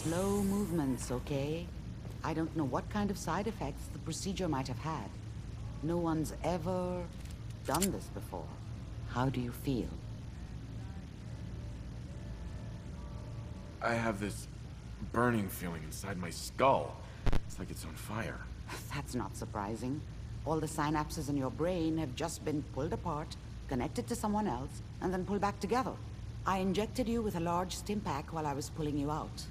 Slow movements, okay? I don't know what kind of side effects the procedure might have had. No one's ever done this before. How do you feel? I have this burning feeling inside my skull. It's like it's on fire. That's not surprising. All the synapses in your brain have just been pulled apart, connected to someone else, and then pulled back together. I injected you with a large stim pack while I was pulling you out.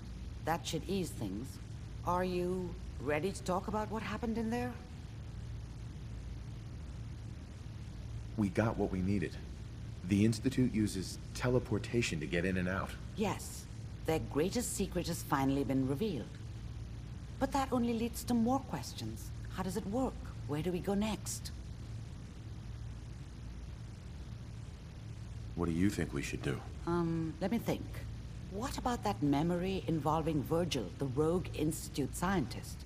That should ease things. Are you ready to talk about what happened in there? We got what we needed. The Institute uses teleportation to get in and out. Yes. Their greatest secret has finally been revealed. But that only leads to more questions. How does it work? Where do we go next? What do you think we should do? Let me think. What about that memory involving Virgil, the rogue Institute scientist?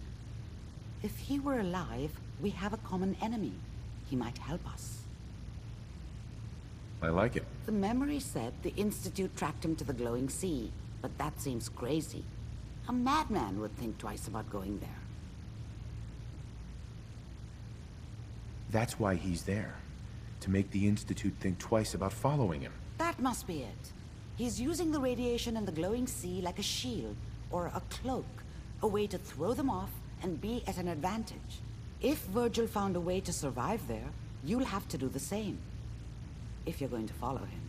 If he were alive, we have a common enemy. He might help us. I like it. The memory said the Institute tracked him to the glowing sea, but that seems crazy. A madman would think twice about going there. That's why he's there. To make the Institute think twice about following him. That must be it. He's using the radiation in the glowing sea like a shield, or a cloak, a way to throw them off and be at an advantage. If Virgil found a way to survive there, you'll have to do the same. If you're going to follow him.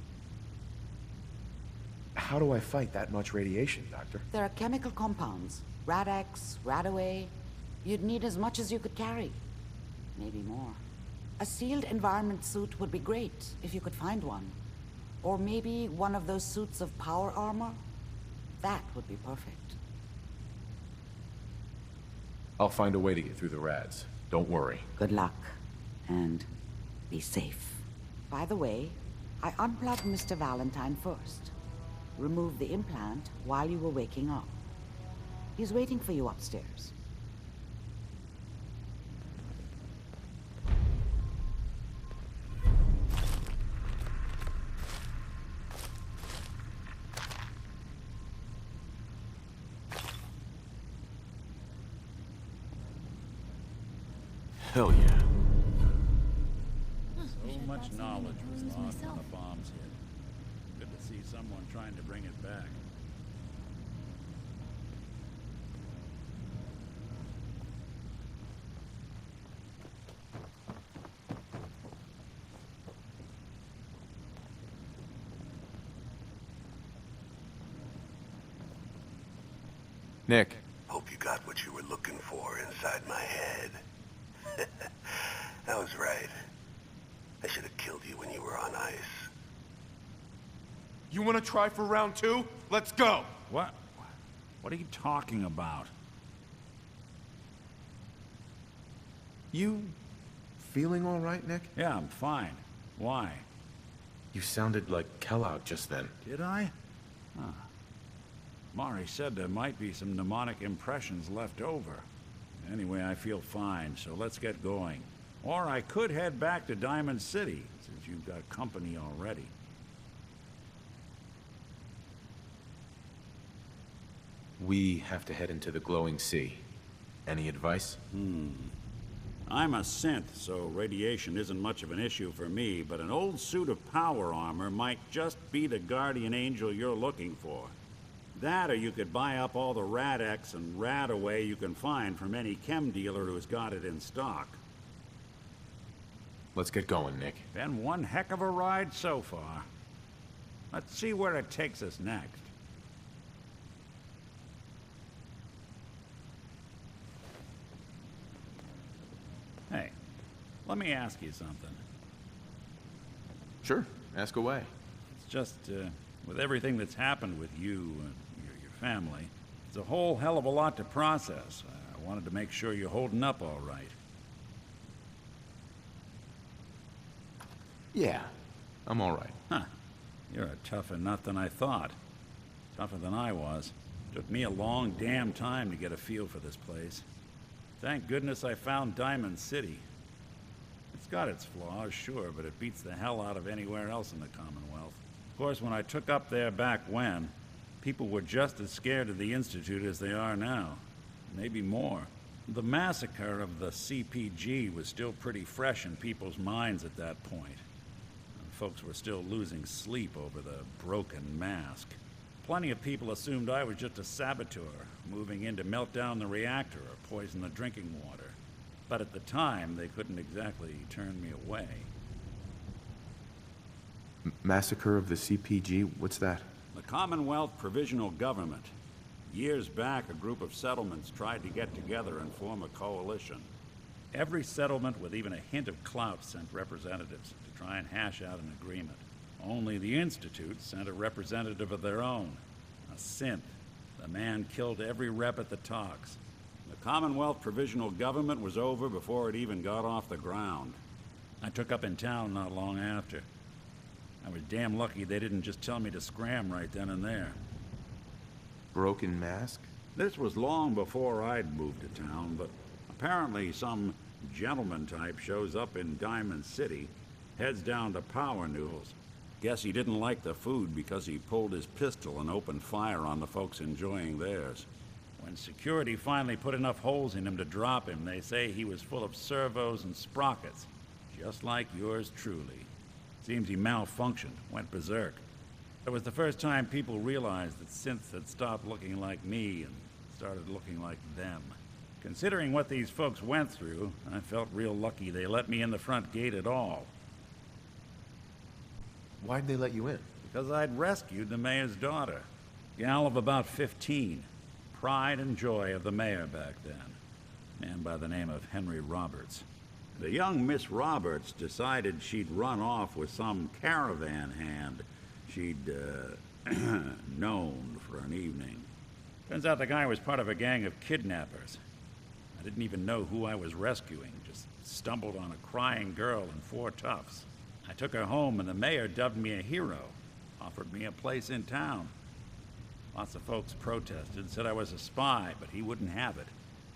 How do I fight that much radiation, Doctor? There are chemical compounds. Rad-X, Radaway. You'd need as much as you could carry. Maybe more. A sealed environment suit would be great, if you could find one. Or maybe one of those suits of power armor? That would be perfect. I'll find a way to get through the rads. Don't worry. Good luck. And be safe. By the way, I unplugged Mr. Valentine first. Removed the implant while you were waking up. He's waiting for you upstairs. Hell yeah. So much knowledge was lost when the bombs hit. Good to see someone trying to bring it back. Nick. Hope you got what you were looking for inside my head. I was right. I should have killed you when you were on ice. You want to try for round 2? Let's go! What? What are you talking about? You feeling all right, Nick? Yeah, I'm fine. Why? You sounded like Kellogg just then. Did I? Huh. Mari said there might be some mnemonic impressions left over. Anyway, I feel fine, so let's get going. Or I could head back to Diamond City, since you've got company already. We have to head into the glowing sea. Any advice? I'm a synth, so radiation isn't much of an issue for me, but an old suit of power armor might just be the guardian angel you're looking for. That, or you could buy up all the Rad-X and Radaway you can find from any chem dealer who's got it in stock. Let's get going, Nick. Been one heck of a ride so far. Let's see where it takes us next. Hey, let me ask you something. Sure, ask away. It's just, with everything that's happened with you and your family, it's a whole hell of a lot to process. I wanted to make sure you're holding up all right. Yeah, I'm all right. Huh. You're a tougher nut than I thought. Tougher than I was. Took me a long damn time to get a feel for this place. Thank goodness I found Diamond City. It's got its flaws, sure, but it beats the hell out of anywhere else in the Commonwealth. Of course, when I took up there back when, People were just as scared of the Institute as they are now. Maybe more. The massacre of the CPG was still pretty fresh in people's minds at that point. Folks were still losing sleep over the broken mask. Plenty of people assumed I was just a saboteur, moving in to melt down the reactor or poison the drinking water. But at the time, they couldn't exactly turn me away. Massacre of the CPG? What's that? The Commonwealth Provisional Government. Years back, a group of settlements tried to get together and form a coalition. Every settlement with even a hint of clout sent representatives to try and hash out an agreement. Only the Institute sent a representative of their own, a synth. The man killed every rep at the talks. The Commonwealth Provisional Government was over before it even got off the ground. I took up in town not long after. I was damn lucky they didn't just tell me to scram right then and there. Broken mask? This was long before I'd moved to town, but apparently some gentleman type shows up in Diamond City, heads down to Power Noodles. Guess he didn't like the food because he pulled his pistol and opened fire on the folks enjoying theirs. When security finally put enough holes in him to drop him, they say he was full of servos and sprockets, just like yours truly. Seems he malfunctioned, went berserk. It was the first time people realized that synths had stopped looking like me and started looking like them. Considering what these folks went through, I felt real lucky they let me in the front gate at all. Why'd they let you in? Because I'd rescued the mayor's daughter. Gal of about 15. Pride and joy of the mayor back then. Man by the name of Henry Roberts. The young Miss Roberts decided she'd run off with some caravan hand she'd, known for an evening. Turns out the guy was part of a gang of kidnappers. I didn't even know who I was rescuing, just stumbled on a crying girl and 4 toughs. I took her home and the mayor dubbed me a hero, offered me a place in town. Lots of folks protested, said I was a spy, but he wouldn't have it.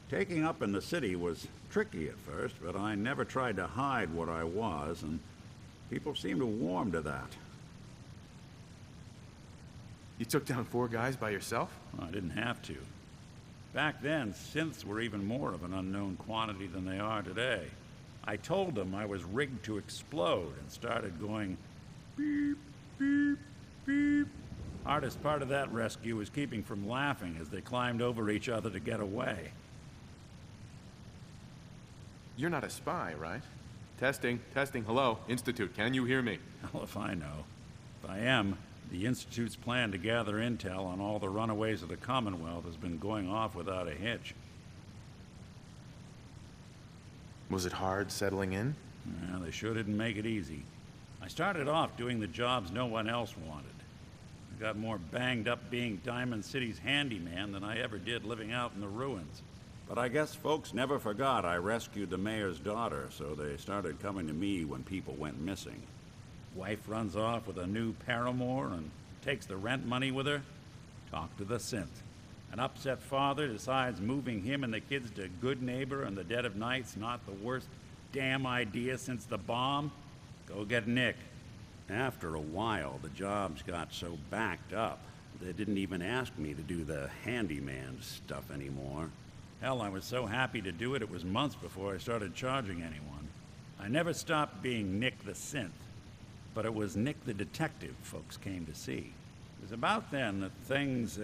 Taking up in the city was tricky at first, but I never tried to hide what I was, and people seemed to warm to that. You took down 4 guys by yourself? Well, I didn't have to. Back then, synths were even more of an unknown quantity than they are today. I told them I was rigged to explode and started going beep, beep, beep. Hardest part of that rescue was keeping from laughing as they climbed over each other to get away. You're not a spy, right? Testing, testing, hello, Institute, can you hear me? Hell if I know. If I am, the Institute's plan to gather intel on all the runaways of the Commonwealth has been going off without a hitch. Was it hard settling in? Well, they sure didn't make it easy. I started off doing the jobs no one else wanted. I got more banged up being Diamond City's handyman than I ever did living out in the ruins. But I guess folks never forgot I rescued the mayor's daughter, so they started coming to me when people went missing. Wife runs off with a new paramour and takes the rent money with her. Talk to the synth. An upset father decides moving him and the kids to Good Neighbor in the dead of night's not the worst damn idea since the bomb. Go get Nick. After a while, the jobs got so backed up, they didn't even ask me to do the handyman stuff anymore. Hell, I was so happy to do it, it was months before I started charging anyone. I never stopped being Nick the Synth, but it was Nick the Detective folks came to see. It was about then that things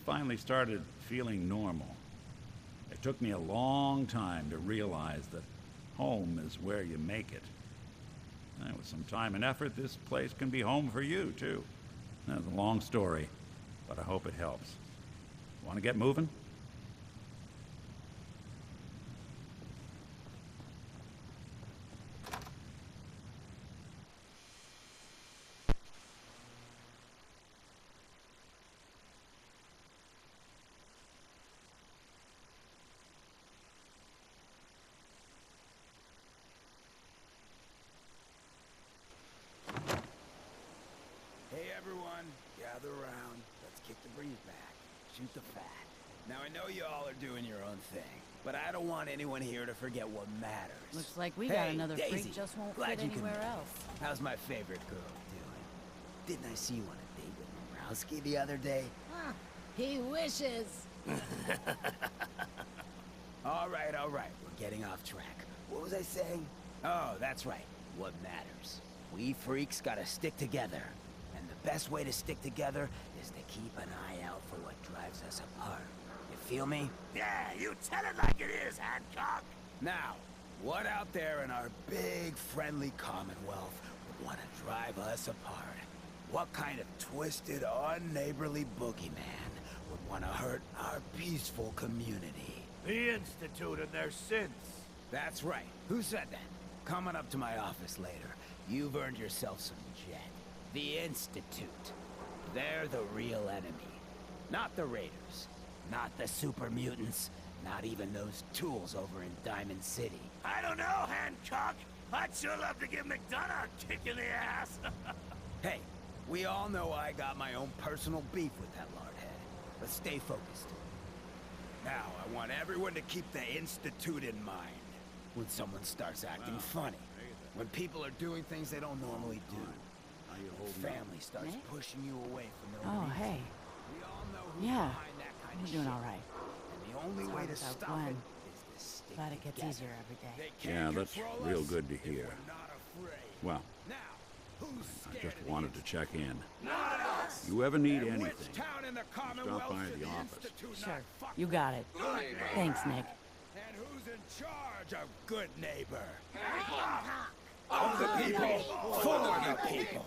finally started feeling normal. It took me a long time to realize that home is where you make it. And with some time and effort, this place can be home for you, too. That's a long story, but I hope it helps. Want to get moving? Gather around. Let's kick the breeze back. Shoot the fat. Now, I know you all are doing your own thing, but I don't want anyone here to forget what matters. Looks like we got another Daisy, freak just won't glad fit you can anywhere make it. else. How's my favorite girl doing? Didn't I see you on a date with Lebowski the other day? He wishes. All right, we're getting off track. What was I saying? Oh, that's right. What matters. We freaks gotta stick together. And the best way to stick together is to keep an eye out for what drives us apart. You feel me? Yeah, you tell it like it is, Hancock. Now, what out there in our big, friendly Commonwealth would want to drive us apart? What kind of twisted, unneighborly boogeyman would want to hurt our peaceful community? The Institute and their synths. That's right. Who said that? Coming up to my office later. You've earned yourself some jet. The Institute. They're the real enemy. Not the Raiders. Not the super mutants. Not even those tools over in Diamond City. I don't know, Hancock. I'd sure love to give McDonough a kick in the ass. Hey, we all know I got my own personal beef with that lardhead. But stay focused. Now, I want everyone to keep the Institute in mind. When someone starts acting funny. When people are doing things they don't normally do. When family starts Nick? pushing you away from their Oh, reasons. hey. We all know who's Yeah, behind that kind we're of doing shit. all right. And the only It's way hard to without stop Glenn. it is to stick Glad it gets together. easier every day. They Yeah, can't that's control real us good to if hear. we're not afraid. Well, Now, who's I scared just of the wanted to Institute? check in. Not us. You ever need And anything, which town in the stop Commonwealth by should the office. Institute Sure, not fuck you got it. Thanks, Nick. And who's in charge of good neighbor? Of the people, for the people.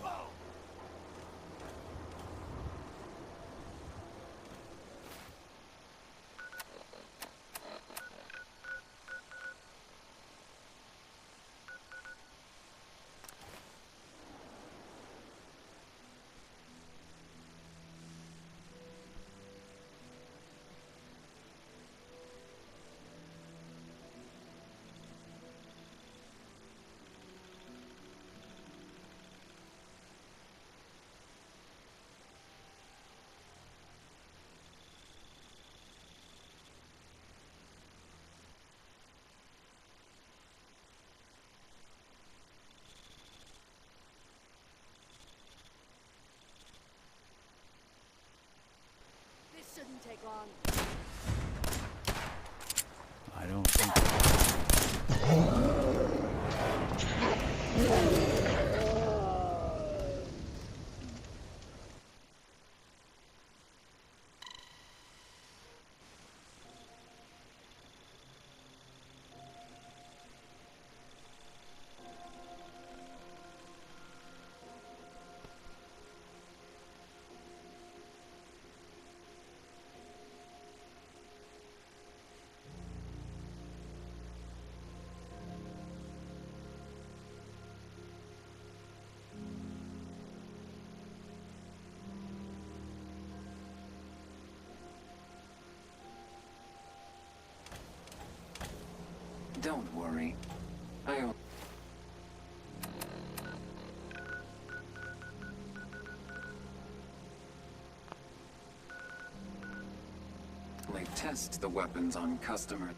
This shouldn't take long. I don't think... Don't worry. I'll... test the weapons on customers.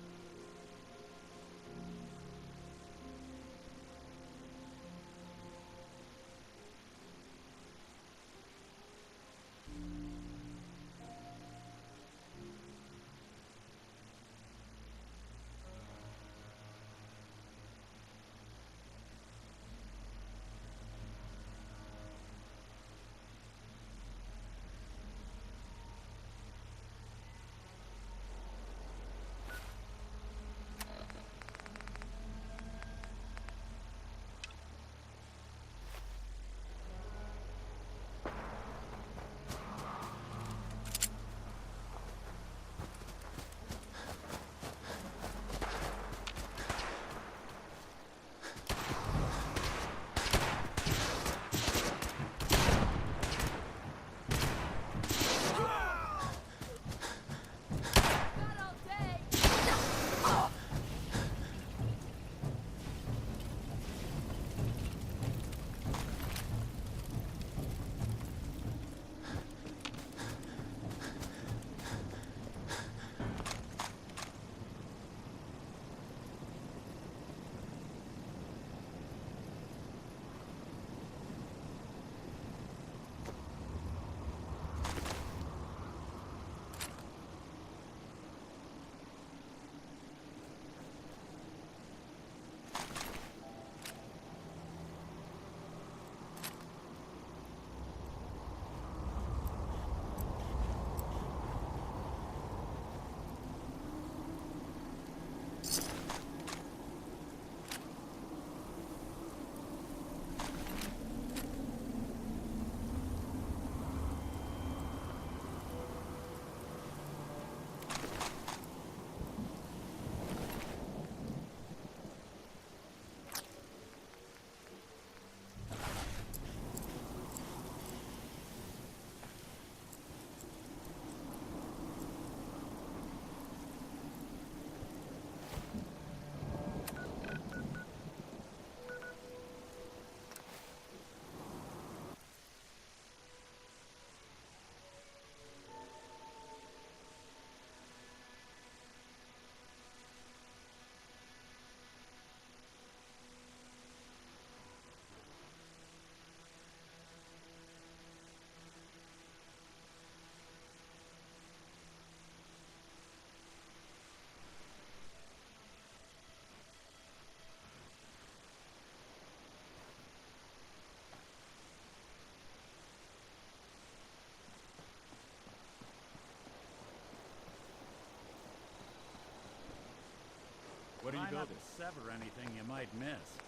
Where do you Try go not this? to sever anything you might miss.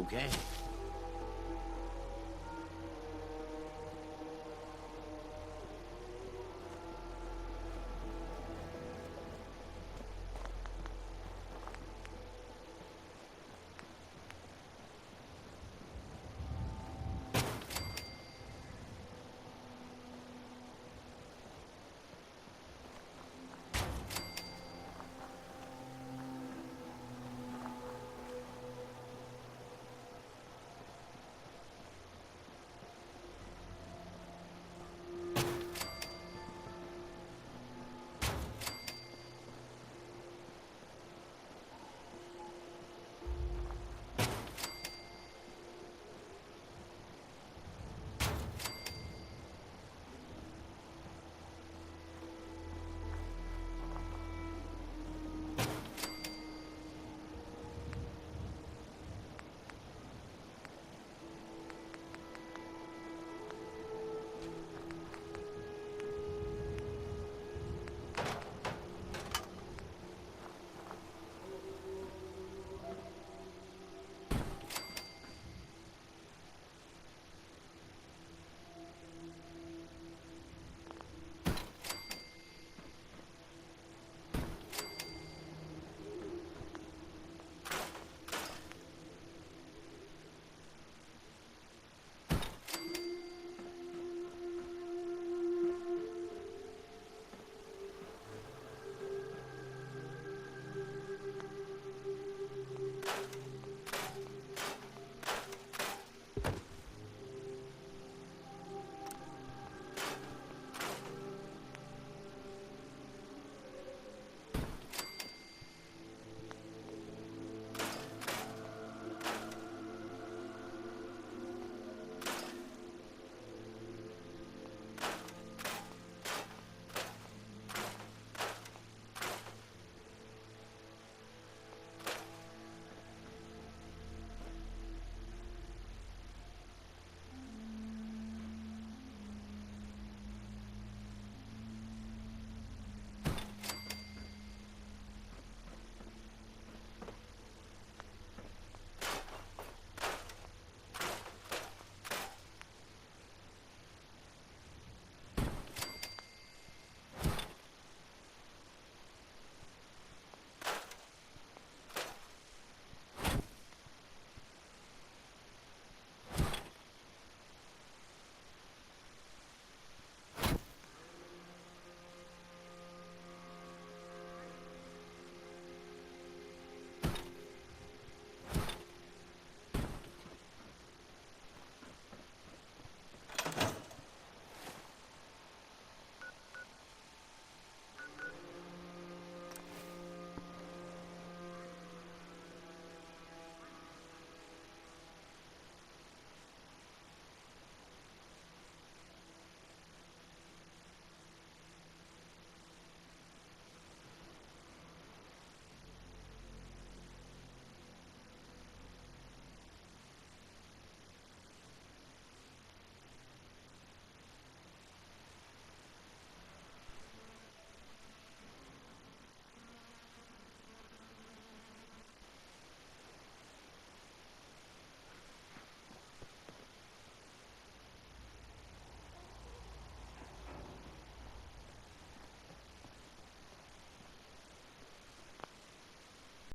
Okay.